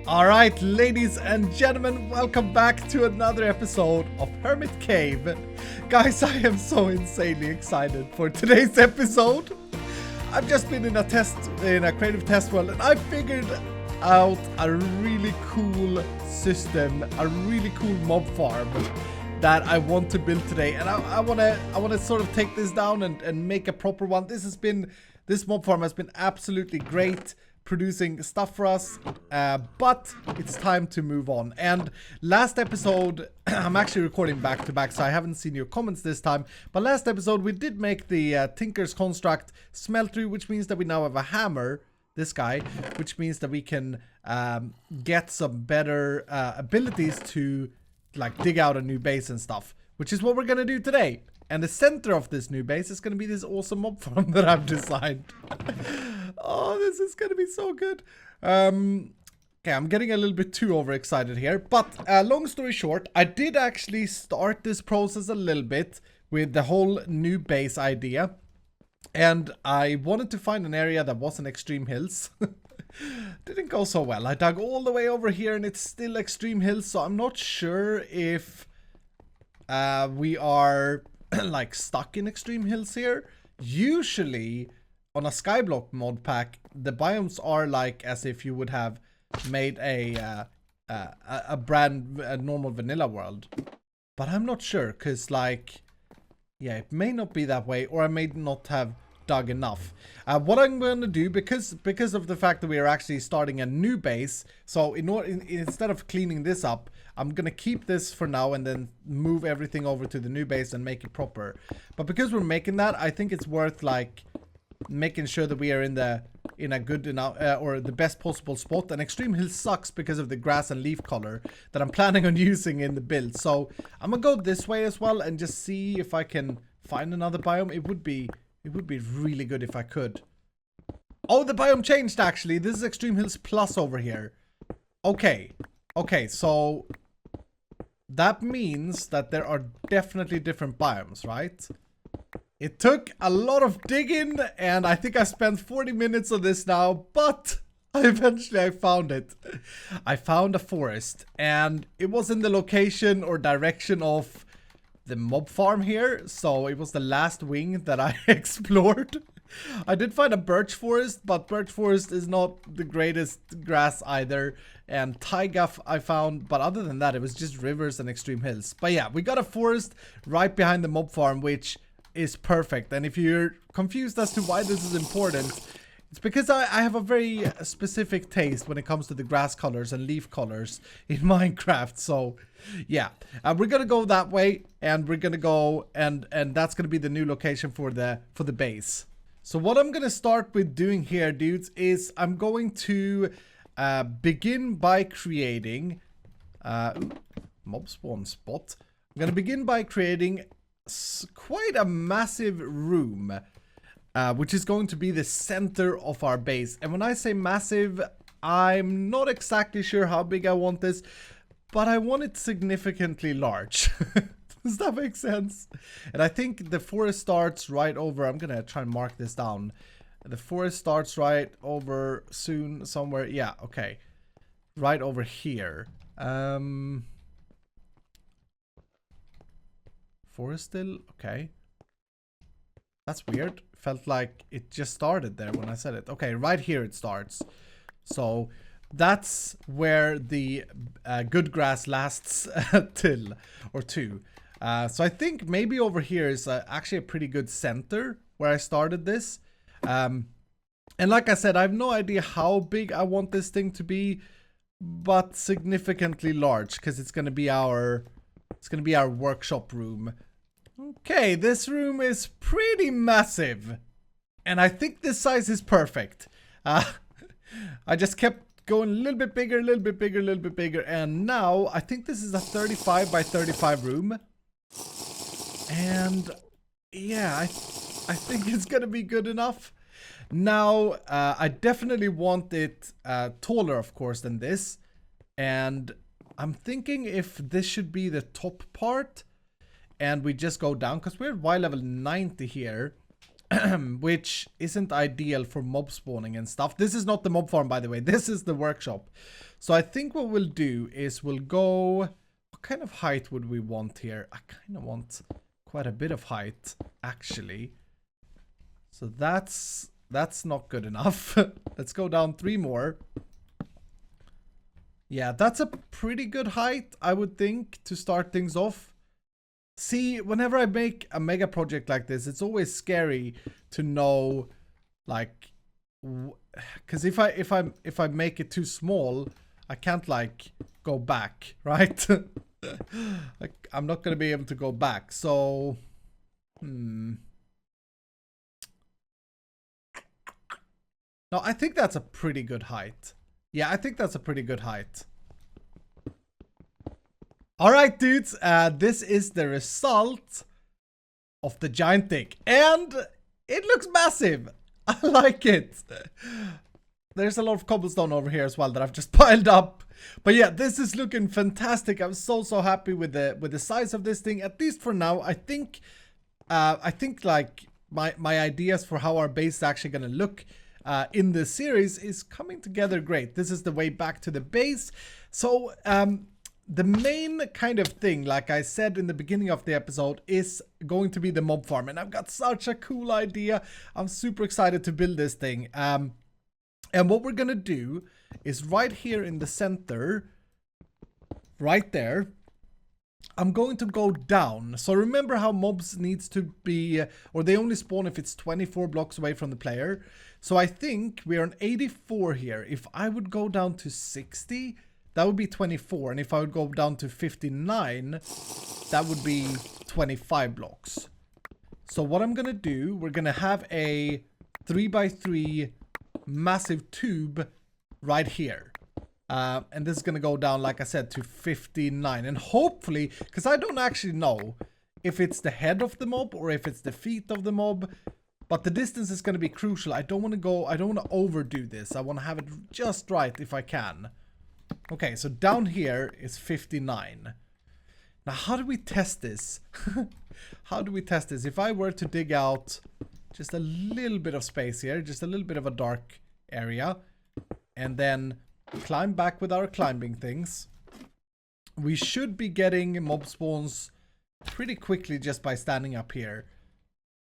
Alright, ladies and gentlemen, welcome back to another episode of Hermit Cave. Guys, I am so insanely excited for today's episode. I've just been in a creative test world, and I figured out a really cool system, a really cool mob farm that I want to build today. And I wanna sort of take this down and make a proper one. This mob farm has been absolutely great, producing stuff for us, but it's time to move on. And last episode, I'm actually recording back to back, so I haven't seen your comments this time, but last episode we did make the Tinker's Construct smeltery, which means that we now have a hammer, this guy, which means that we can get some better abilities to like dig out a new base and stuff, which is what we're gonna do today. And the center of this new base is going to be this awesome mob farm that I've designed. Oh, this is going to be so good. Okay, I'm getting a little bit too overexcited here. But long story short, I did actually start this process a little bit with the whole new base idea. And I wanted to find an area that wasn't extreme hills. Didn't go so well. I dug all the way over here and it's still extreme hills. So I'm not sure if we are like stuck in extreme hills here. Usually on a skyblock mod pack, the biomes are like as if you would have made a normal vanilla world, but I'm not sure because like yeah, it may not be that way, or I may not have dug enough. What I'm going to do, because of the fact that we are actually starting a new base, so instead of cleaning this up, I'm gonna keep this for now and then move everything over to the new base and make it proper. But because we're making that, I think it's worth like making sure that we are in a good enough or the best possible spot. And extreme hill sucks because of the grass and leaf color that I'm planning on using in the build. So I'm gonna go this way as well and just see if I can find another biome. It would be really good if I could. Oh, the biome changed actually. This is extreme hills plus over here. Okay, so that means that there are definitely different biomes, right? It took a lot of digging, and I think I spent 40 minutes on this now, but eventually I found it. I found a forest, and it was in the location or direction of the mob farm here, so it was the last wing that I explored. I did find a birch forest, but birch forest is not the greatest grass either. And taiga I found, but other than that, it was just rivers and extreme hills. But yeah, we got a forest right behind the mob farm, which is perfect. And if you're confused as to why this is important, it's because I have a very specific taste when it comes to the grass colors and leaf colors in Minecraft. So yeah, we're gonna go that way, and we're gonna go and that's gonna be the new location for the base. So what I'm gonna start with doing here, dudes, is I'm going to begin by creating mob spawn spot. I'm gonna begin by creating quite a massive room, which is going to be the center of our base. And when I say massive, I'm not exactly sure how big I want this, but I want it significantly large. Does that make sense? And I think the forest starts right over. I'm gonna try and mark this down. The forest starts right over soon somewhere. Yeah, okay. Right over here. Forest still? Okay. That's weird. Felt like it just started there when I said it. Okay, right here it starts. So that's where the good grass lasts till or two. So I think maybe over here is actually a pretty good center where I started this. And like I said, I have no idea how big I want this thing to be, but significantly large, because it's gonna be our workshop room. Okay, this room is pretty massive, and I think this size is perfect. I just kept going a little bit bigger, a little bit bigger, a little bit bigger, and now I think this is a 35 by 35 room. And yeah, I think it's gonna be good enough. Now, I definitely want it taller, of course, than this. And I'm thinking if this should be the top part, and we just go down, because we're at Y level 90 here. which isn't ideal for mob spawning and stuff. This is not the mob farm, by the way. This is the workshop. So I think what we'll do is we'll go... What kind of height would we want here? I kind of want quite a bit of height, actually. So that's not good enough. Let's go down 3 more. Yeah, that's a pretty good height, I would think, to start things off. See, whenever I make a mega project like this, it's always scary to know, like, because if I make it too small, I can't like go back, right? Like, I'm not gonna be able to go back. So, no, I think that's a pretty good height. Yeah, I think that's a pretty good height. Alright, dudes, this is the result of the giant thick. And it looks massive. I like it. There's a lot of cobblestone over here as well that I've just piled up. But yeah, this is looking fantastic. I'm so happy with the size of this thing, at least for now. I think like my ideas for how our base is actually gonna look in this series is coming together great. This is the way back to the base. So the main kind of thing, like I said in the beginning of the episode, is going to be the mob farm. And I've got such a cool idea. I'm super excited to build this thing. And what we're going to do is right here in the center, right there, I'm going to go down. So remember how mobs needs to be, or they only spawn if it's 24 blocks away from the player. So I think we're on 84 here. If I would go down to 60... that would be 24, and if I would go down to 59, that would be 25 blocks. So what I'm gonna do, we're gonna have a 3x3 massive tube right here. And this is gonna go down, like I said, to 59. And hopefully, because I don't actually know if it's the head of the mob or if it's the feet of the mob, but the distance is gonna be crucial. I don't wanna overdo this. I wanna have it just right if I can. Okay, so down here is 59. Now, how do we test this? How do we test this? If I were to dig out just a little bit of space here, just a little bit of a dark area, and then climb back with our climbing things, we should be getting mob spawns pretty quickly just by standing up here,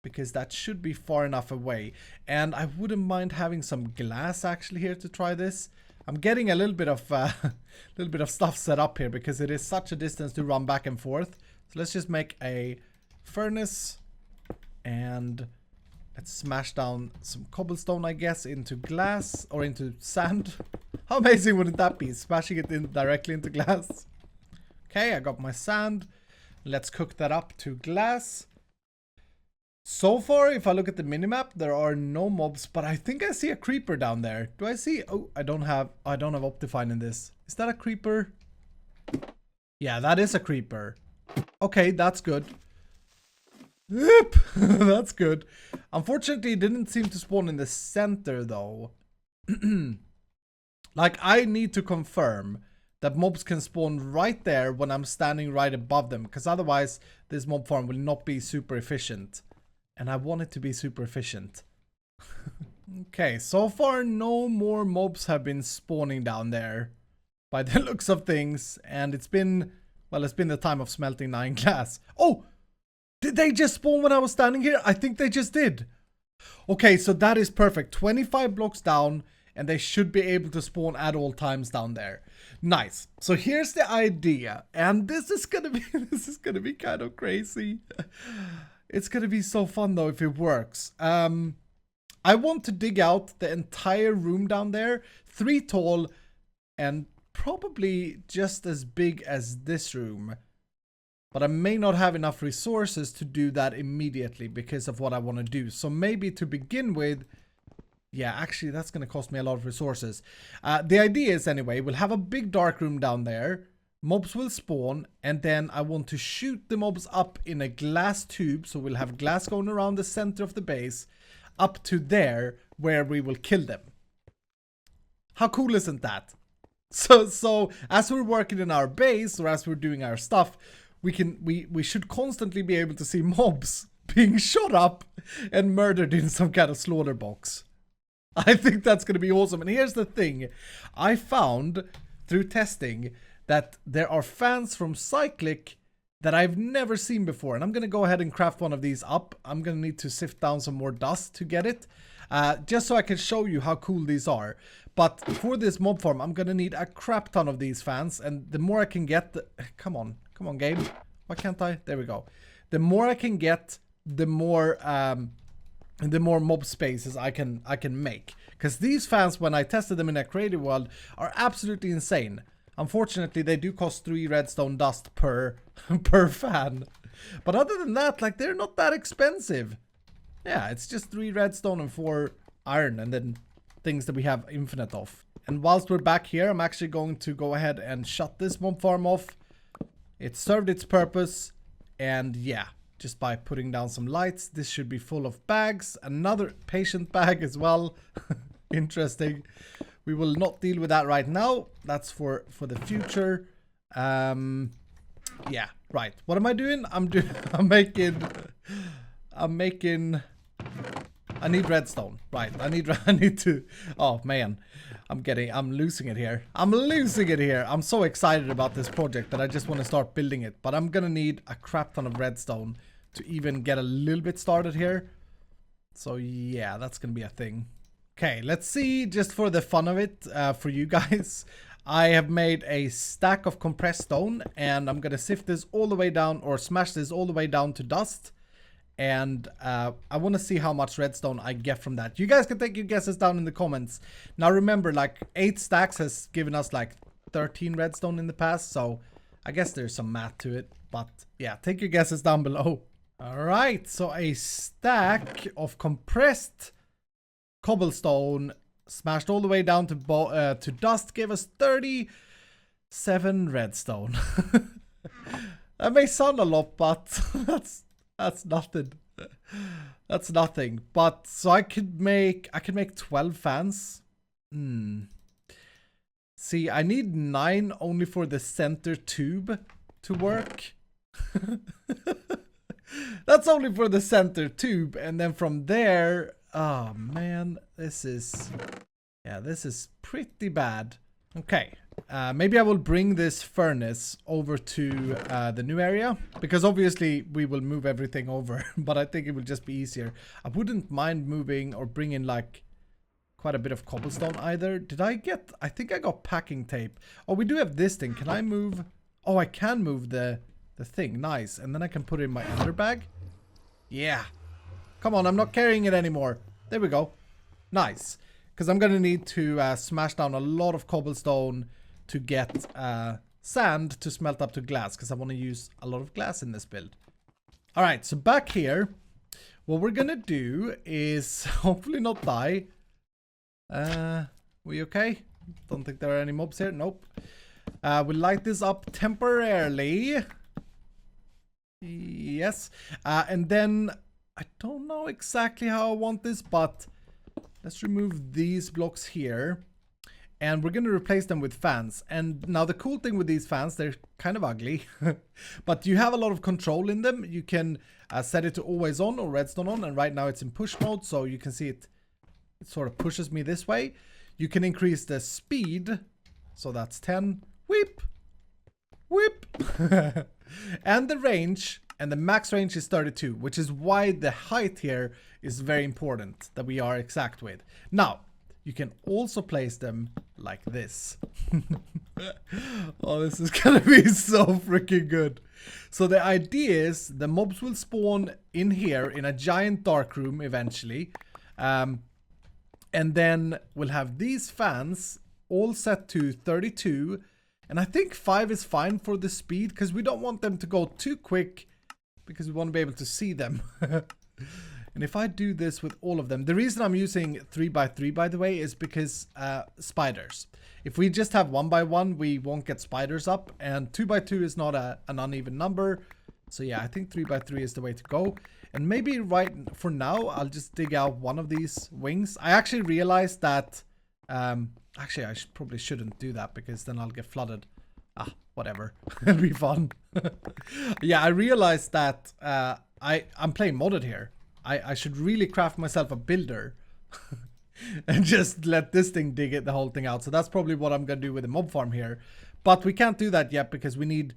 because that should be far enough away. And I wouldn't mind having some glass actually here to try this. I'm getting a little bit of stuff set up here because it is such a distance to run back and forth. So let's just make a furnace and let's smash down some cobblestone, I guess, into glass or into sand. How amazing wouldn't that be? Smashing it in directly into glass. Okay, I got my sand. Let's cook that up to glass. So far, if I look at the minimap, there are no mobs, but I think I see a creeper down there. Do I see? Oh, I don't have Optifine in this. Is that a creeper? Yeah, that is a creeper. Okay, that's good. Yep, that's good. Unfortunately, it didn't seem to spawn in the center, though. Like, I need to confirm that mobs can spawn right there when I'm standing right above them, because otherwise, this mob farm will not be super efficient. And I want it to be super efficient. Okay, so far no more mobs have been spawning down there by the looks of things. And it's been, well, it's been the time of smelting 9 glass. Oh! Did they just spawn when I was standing here? I think they just did. Okay, so that is perfect. 25 blocks down and they should be able to spawn at all times down there. Nice. So here's the idea. And this is gonna be kind of crazy. It's gonna be so fun though if it works. I want to dig out the entire room down there, 3 tall and probably just as big as this room. But I may not have enough resources to do that immediately because of what I want to do. So maybe to begin with, yeah, actually that's going to cost me a lot of resources. The idea is anyway, we'll have a big dark room down there. Mobs will spawn, and then I want to shoot the mobs up in a glass tube. So we'll have glass going around the center of the base up to there where we will kill them. How cool isn't that? So as we're working in our base or as we're doing our stuff, we should constantly be able to see mobs being shot up and murdered in some kind of slaughter box. I think that's going to be awesome. And here's the thing. I found through testing that there are fans from Cyclic that I've never seen before. And I'm going to go ahead and craft one of these up. I'm going to need to sift down some more dust to get it. Just so I can show you how cool these are. But for this mob farm, I'm going to need a crap ton of these fans. And the more I can get... Come on, game. Why can't I? There we go. The more I can get, the more mob spaces I can make. Because these fans, when I tested them in a creative world, are absolutely insane. Unfortunately, they do cost 3 redstone dust per fan. But other than that, like, they're not that expensive. Yeah, it's just 3 redstone and 4 iron, and then things that we have infinite of. And whilst we're back here, I'm actually going to go ahead and shut this mob farm off. It served its purpose, and yeah, just by putting down some lights, this should be full of bags. Another patient bag as well. Interesting. We will not deal with that right now. That's for the future. Yeah, right. What am I doing? I'm making. I need redstone. Right. I need to. Oh man, I'm losing it here. I'm so excited about this project that I just want to start building it. But I'm gonna need a crap ton of redstone to even get a little bit started here. So yeah, that's gonna be a thing. Okay, let's see, just for the fun of it, for you guys, I have made a stack of compressed stone, and I'm gonna sift this all the way down, or smash this all the way down to dust, and I want to see how much redstone I get from that. You guys can take your guesses down in the comments. Now remember, like, 8 stacks has given us like 13 redstone in the past, so I guess there's some math to it, but yeah, take your guesses down below. Alright, so a stack of compressed cobblestone smashed all the way down to dust gave us 37 redstone. That may sound a lot, but that's nothing. That's nothing. But so I could make 12 fans. See, I need 9 only for the center tube to work. That's only for the center tube, and then from there, oh man, this is pretty bad. Okay, maybe I will bring this furnace over to the new area, because obviously we will move everything over, but I think it will just be easier. I wouldn't mind moving or bringing like quite a bit of cobblestone either. I think I got packing tape. Oh, we do have this thing. Can I move? Oh, I can move the thing. Nice. And then I can put it in my ender bag. Yeah. Come on, I'm not carrying it anymore. There we go. Nice. Because I'm going to need to smash down a lot of cobblestone to get sand to smelt up to glass. Because I want to use a lot of glass in this build. Alright, so back here. What we're going to do is hopefully not die. We okay? Don't think there are any mobs here. Nope. We'll light this up temporarily. Yes. And then I don't know exactly how I want this, but let's remove these blocks here. And we're going to replace them with fans. And now the cool thing with these fans, they're kind of ugly. But you have a lot of control in them. You can set it to always on or redstone on. And right now it's in push mode. So you can see it sort of pushes me this way. You can increase the speed. So that's 10. Whip. Whip. And the range. And the max range is 32, which is why the height here is very important that we are exact with. Now, you can also place them like this. Oh, this is gonna be so freaking good. So the idea is the mobs will spawn in here in a giant dark room eventually. And then we'll have these fans all set to 32. And I think 5 is fine for the speed because we don't want them to go too quick because we want to be able to see them. And if I do this with all of them, the reason I'm using 3x3 by the way is because spiders. If we just have 1x1, we won't get spiders up, and 2x2 is not an uneven number. So yeah, I think 3x3 is the way to go. And maybe right for now, I'll just dig out one of these wings. I actually realized that, actually I probably shouldn't do that because then I'll get flooded. Ah, whatever. It'll be fun. Yeah, I realized that I'm playing modded here. I should really craft myself a builder. And just let this thing dig it the whole thing out. So that's probably what I'm gonna do with the mob farm here. But we can't do that yet because we need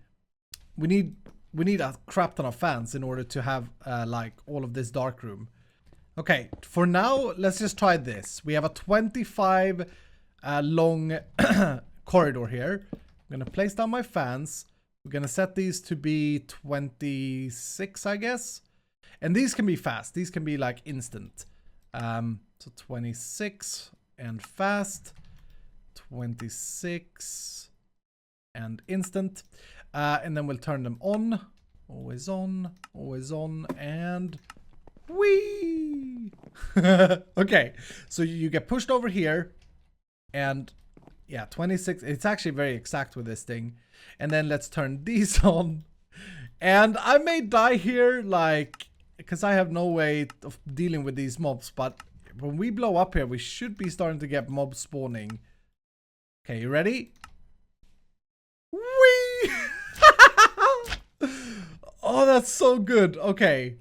a crap ton of fans in order to have like all of this dark room. Okay, for now, let's just try this. We have a 25 long corridor here. I'm gonna place down my fans. We're gonna set these to be 26, I guess. And these can be fast. These can be like instant. So 26 and fast. 26 and instant. And then we'll turn them on. Always on. Always on. And whee! Okay, so you get pushed over here. And yeah, 26. It's actually very exact with this thing. And then let's turn these on. And I may die here, like, because I have no way of dealing with these mobs. But when we blow up here, we should be starting to get mobs spawning. Okay, you ready? Whee! Oh, that's so good. Okay.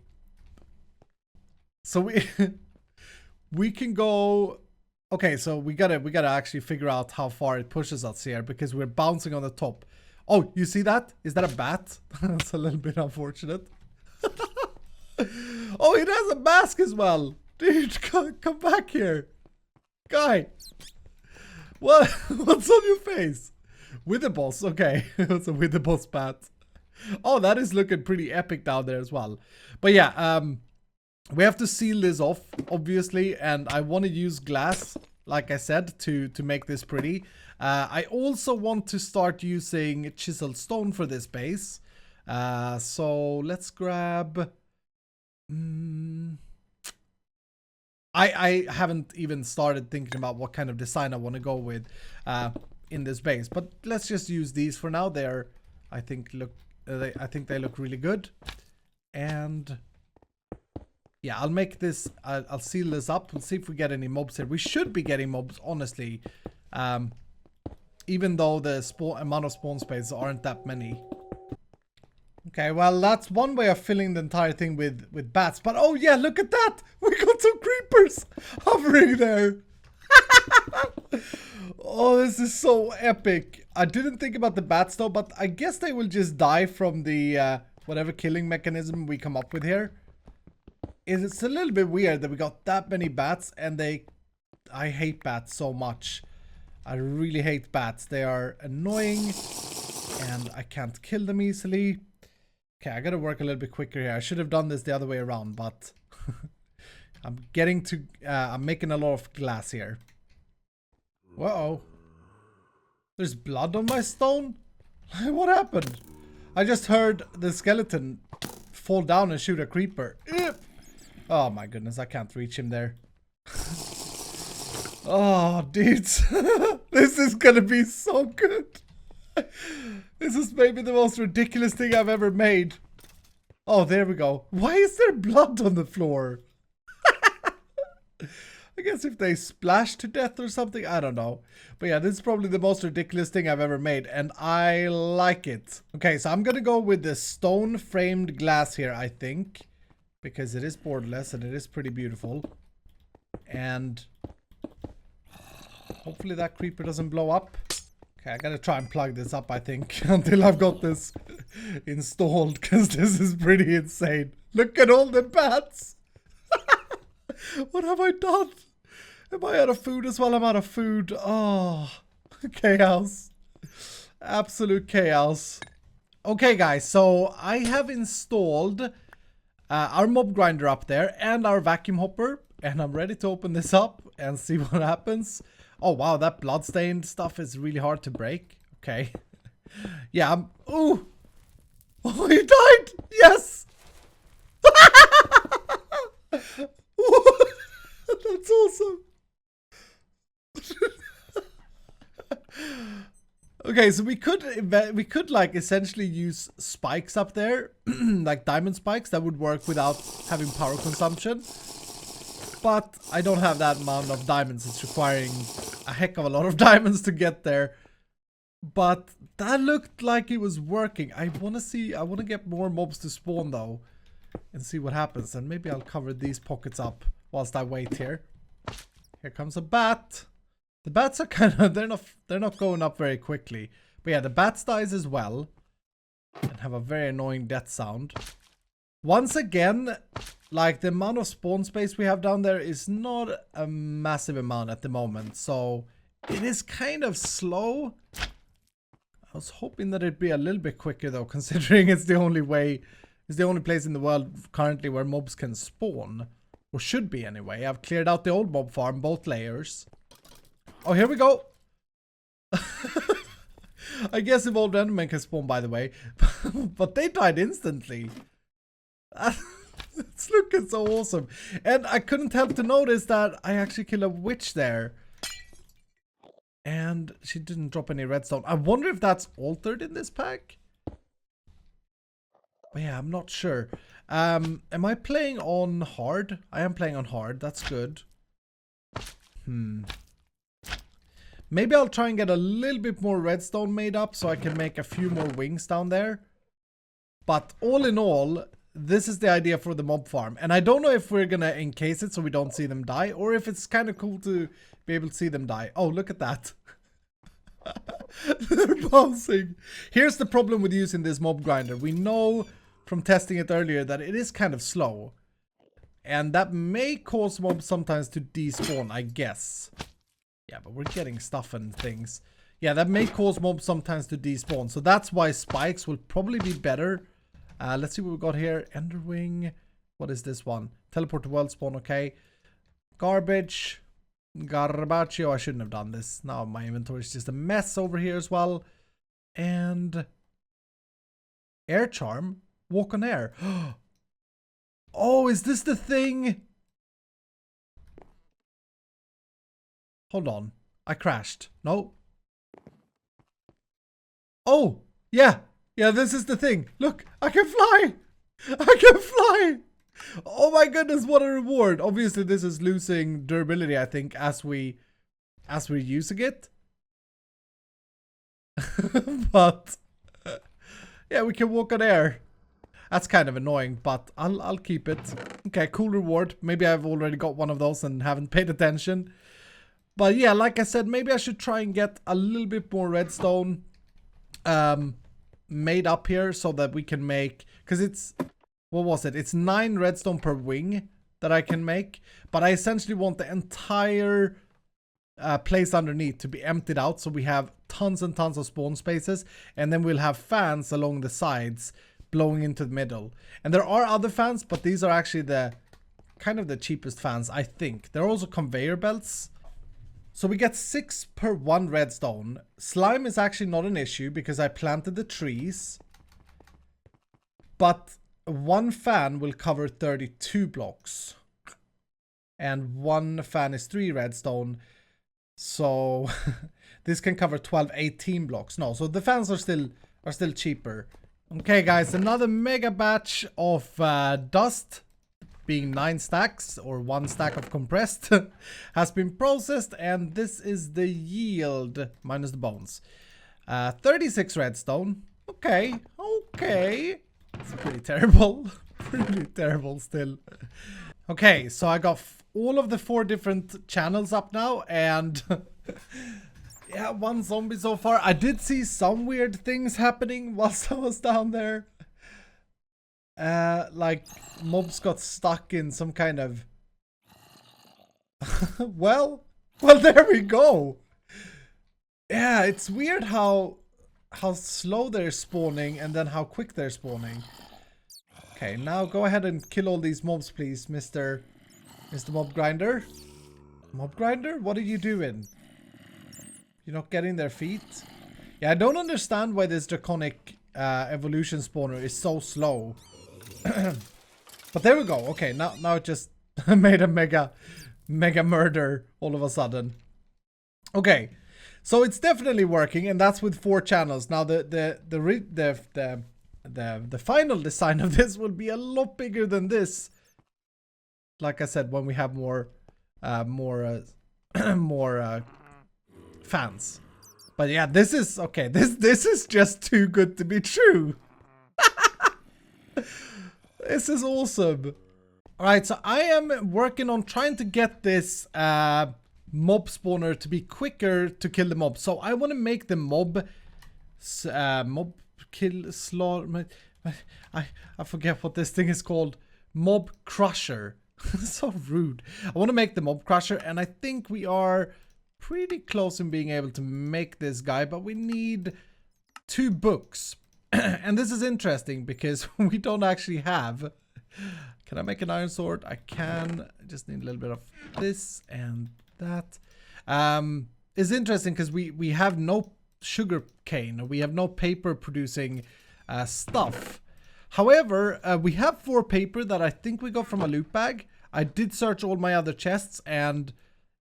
So we can go. Okay, so we gotta actually figure out how far it pushes us here because we're bouncing on the top. Oh, you see that? Is that a bat? That's a little bit unfortunate. Oh, it has a mask as well. Dude, come back here. Guy. What? What's on your face? With the boss. Okay. It's a with the boss bat. Oh, that is looking pretty epic down there as well. But yeah, we have to seal this off, obviously, and I want to use glass, like I said, to make this pretty. I also want to start using chiseled stone for this base. So let's grab... I haven't even started thinking about what kind of design I want to go with in this base, but let's just use these for now. They're, I think, I think they look really good, and yeah, I'll make this. I'll seal this up and see if we get any mobs here. We should be getting mobs, honestly, even though the amount of spawn spaces aren't that many. Okay, well, that's one way of filling the entire thing with bats. But oh yeah, look at that! We got some creepers hovering there. Oh, this is so epic. I didn't think about the bats though, but I guess they will just die from the whatever killing mechanism we come up with here. It's a little bit weird that we got that many bats and I hate bats so much. I really hate bats. They are annoying and I can't kill them easily. Okay, I gotta work a little bit quicker here. I should have done this the other way around, but I'm making a lot of glass here. Whoa. There's blood on my stone? What happened? I just heard the skeleton fall down and shoot a creeper. Oh my goodness, I can't reach him there. Oh, dudes. This is gonna be so good. This is maybe the most ridiculous thing I've ever made. Oh, there we go. Why is there blood on the floor? I guess if they splash to death or something, I don't know. But yeah, this is probably the most ridiculous thing I've ever made, and I like it. Okay, so I'm gonna go with the stone framed glass here, I think, because it is borderless and it is pretty beautiful. And hopefully that creeper doesn't blow up. Okay, I gotta try and plug this up, I think, until I've got this installed, because this is pretty insane. Look at all the bats! What have I done? Am I out of food as well? I'm out of food. Oh, chaos. Absolute chaos. Okay, guys, so I have installed our mob grinder up there and our vacuum hopper, and I'm ready to open this up and see what happens. Oh wow, that bloodstained stuff is really hard to break. Okay. Yeah, ooh! Oh, he died! Yes! That's awesome! Okay, so we could like essentially use spikes up there, like diamond spikes that would work without having power consumption. But I don't have that amount of diamonds. It's requiring a heck of a lot of diamonds to get there. But that looked like it was working. I want to get more mobs to spawn though and see what happens. And maybe I'll cover these pockets up whilst I wait here. Here comes a bat. The bats are kind of, they're not going up very quickly. But yeah, the bats dies as well. And have a very annoying death sound. Once again, like the amount of spawn space we have down there is not a massive amount at the moment. So it is kind of slow. I was hoping that it'd be a little bit quicker though, considering it's the only place in the world currently where mobs can spawn. Or should be anyway. I've cleared out the old mob farm, both layers. Oh, here we go. I guess evolved endermen can spawn, by the way. But they died instantly. It's looking so awesome. And I couldn't help to notice that I actually killed a witch there. And she didn't drop any redstone. I wonder if that's altered in this pack. But yeah, I'm not sure. Am I playing on hard? I am playing on hard. That's good. Maybe I'll try and get a little bit more redstone made up so I can make a few more wings down there. But all in all, this is the idea for the mob farm. And I don't know if we're gonna encase it so we don't see them die, or if it's kind of cool to be able to see them die. Oh, look at that. They're bouncing. Here's the problem with using this mob grinder. We know from testing it earlier that it is kind of slow. And that may cause mobs sometimes to despawn, I guess. Yeah, but we're getting stuff and things. Yeah, that may cause mobs sometimes to despawn. So that's why spikes will probably be better. Let's see what we got here. Enderwing. What is this one? Teleport to world spawn, okay. Garbage. Garbaccio. I shouldn't have done this. Now my inventory is just a mess over here as well. And air charm. Walk on air. Oh, is this the thing? Hold on. I crashed. No. Oh, yeah. Yeah, this is the thing. Look, I can fly. I can fly. Oh my goodness, what a reward. Obviously, this is losing durability, I think, as we're using it. But yeah, we can walk on air. That's kind of annoying, but I'll keep it. Okay, cool reward. Maybe I've already got one of those and haven't paid attention. But yeah, like I said, maybe I should try and get a little bit more redstone made up here so that we can make, because it's, what was it? It's 9 redstone per wing that I can make, but I essentially want the entire place underneath to be emptied out, so we have tons and tons of spawn spaces, and then we'll have fans along the sides blowing into the middle. And there are other fans, but these are actually the kind of the cheapest fans, I think. There are also conveyor belts. So we get 6 per 1 redstone. Slime is actually not an issue because I planted the trees. But 1 fan will cover 32 blocks. And 1 fan is 3 redstone. So this can cover 12, 18 blocks. No, so the fans are still cheaper. Okay guys, another mega batch of dust, being 9 stacks or 1 stack of compressed, has been processed, and this is the yield minus the bones. 36 redstone. Okay. It's pretty terrible. Pretty terrible still. Okay, so I got all of the 4 different channels up now, and yeah, 1 zombie so far. I did see some weird things happening whilst I was down there. Like mobs got stuck in some kind of well, there we go. Yeah, it's weird how slow they're spawning and then how quick they're spawning. Okay, now go ahead and kill all these mobs, please, Mr. Mob Grinder. Mob Grinder? What are you doing? You're not getting their feet? Yeah, I don't understand why this draconic evolution spawner is so slow. But there we go. Okay, now it just made a mega murder all of a sudden. Okay, so it's definitely working, and that's with 4 channels. Now the final design of this will be a lot bigger than this. Like I said, when we have more fans. But yeah, this is okay. This is just too good to be true. This is awesome. All right, so I am working on trying to get this mob spawner to be quicker to kill the mob. So I want to make the mob kill slaughter. I forget what this thing is called. Mob crusher. So rude. I want to make the mob crusher, and I think we are pretty close in being able to make this guy, but we need 2 books. And this is interesting because we don't actually have. Can I make an iron sword? I can. I just need a little bit of this and that. It's interesting because we have no sugar cane. We have no paper producing stuff. However, we have 4 paper that I think we got from a loot bag. I did search all my other chests, and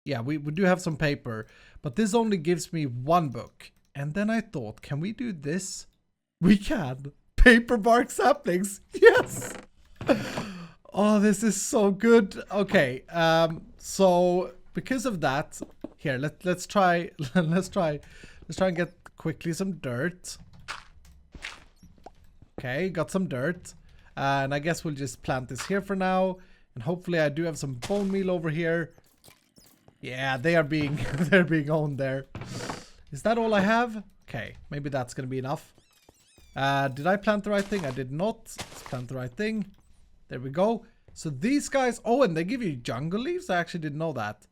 yeah, we do have some paper. But this only gives me 1 book. And then I thought, can we do this? We can. Paper bark saplings. Yes. Oh, this is so good. Okay. So because of that, here, let's try and get quickly some dirt. Okay, got some dirt. And I guess we'll just plant this here for now. And hopefully I do have some bone meal over here. Yeah, they are being they're being owned there. Is that all I have? Okay, maybe that's gonna be enough. Did I plant the right thing? I did not. Let's plant the right thing. There we go. So these guys, oh, and they give you jungle leaves? I actually didn't know that.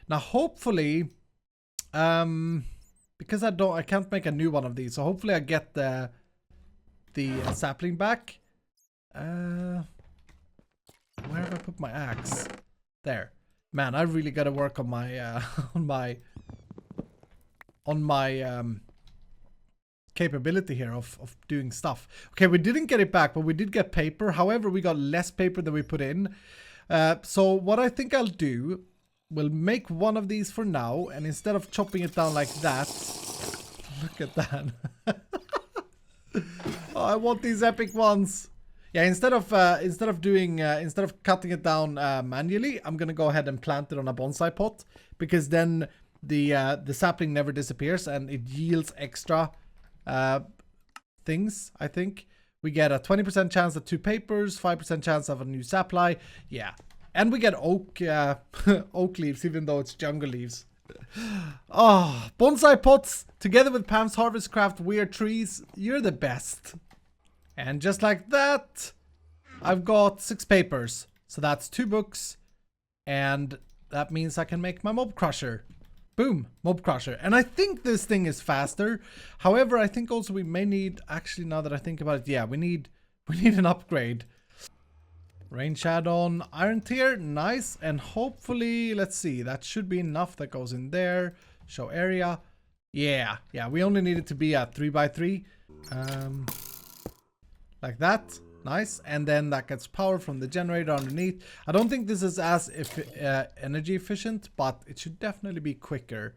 Now hopefully, because I can't make a new one of these, so hopefully I get the sapling back. Where have I put my axe? There. Man, I really gotta work on my on my capability here of doing stuff. Okay, we didn't get it back, but we did get paper. However, we got less paper than we put in. So what I think I'll do, we'll make one of these for now, and instead of chopping it down like that, look at that. Oh, I want these epic ones. Yeah, instead of cutting it down manually, I'm gonna go ahead and plant it on a bonsai pot, because then the sapling never disappears and it yields extra things. I think we get a 20% chance of 2 papers, 5% chance of a new sapling. Yeah, and we get oak oak leaves, even though it's jungle leaves. Oh, bonsai pots together with Pam's Harvest Craft weird trees. You're the best. And just like that, I've got 6 papers. So that's 2 books. And that means I can make my mob crusher. Boom, mob crusher. And I think this thing is faster. However, I think also we may need, actually now that I think about it, yeah, we need an upgrade. Range add-on, iron tier, nice. And hopefully, let's see, that should be enough that goes in there. Show area. Yeah, we only need it to be at 3x3. Like that. Nice. And then that gets power from the generator underneath. I don't think this is as energy efficient, but it should definitely be quicker.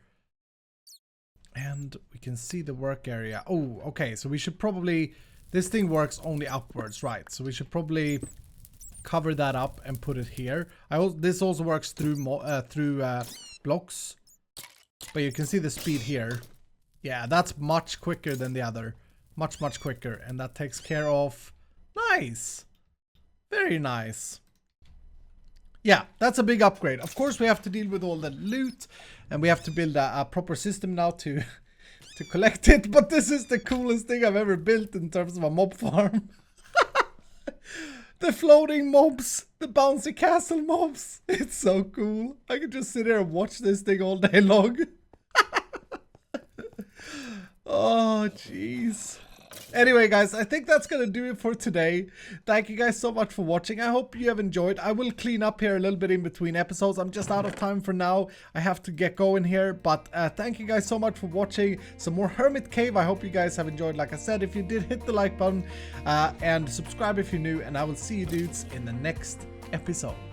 And we can see the work area. Oh, okay. So we should probably, this thing works only upwards, right? So we should probably cover that up and put it here. This also works through blocks, but you can see the speed here. Yeah, that's much quicker than the other. Much quicker, and that takes care of. Nice, very nice. Yeah, that's a big upgrade. Of course, we have to deal with all the loot, and we have to build a proper system now to collect it. But this is the coolest thing I've ever built in terms of a mob farm. The floating mobs, the bouncy castle mobs. It's so cool. I could just sit here and watch this thing all day long. Oh, jeez. Anyway, guys, I think that's going to do it for today. Thank you guys so much for watching. I hope you have enjoyed. I will clean up here a little bit in between episodes. I'm just out of time for now. I have to get going here. But thank you guys so much for watching some more Hermit Cave. I hope you guys have enjoyed. Like I said, if you did, hit the like button and subscribe if you're new. And I will see you dudes in the next episode.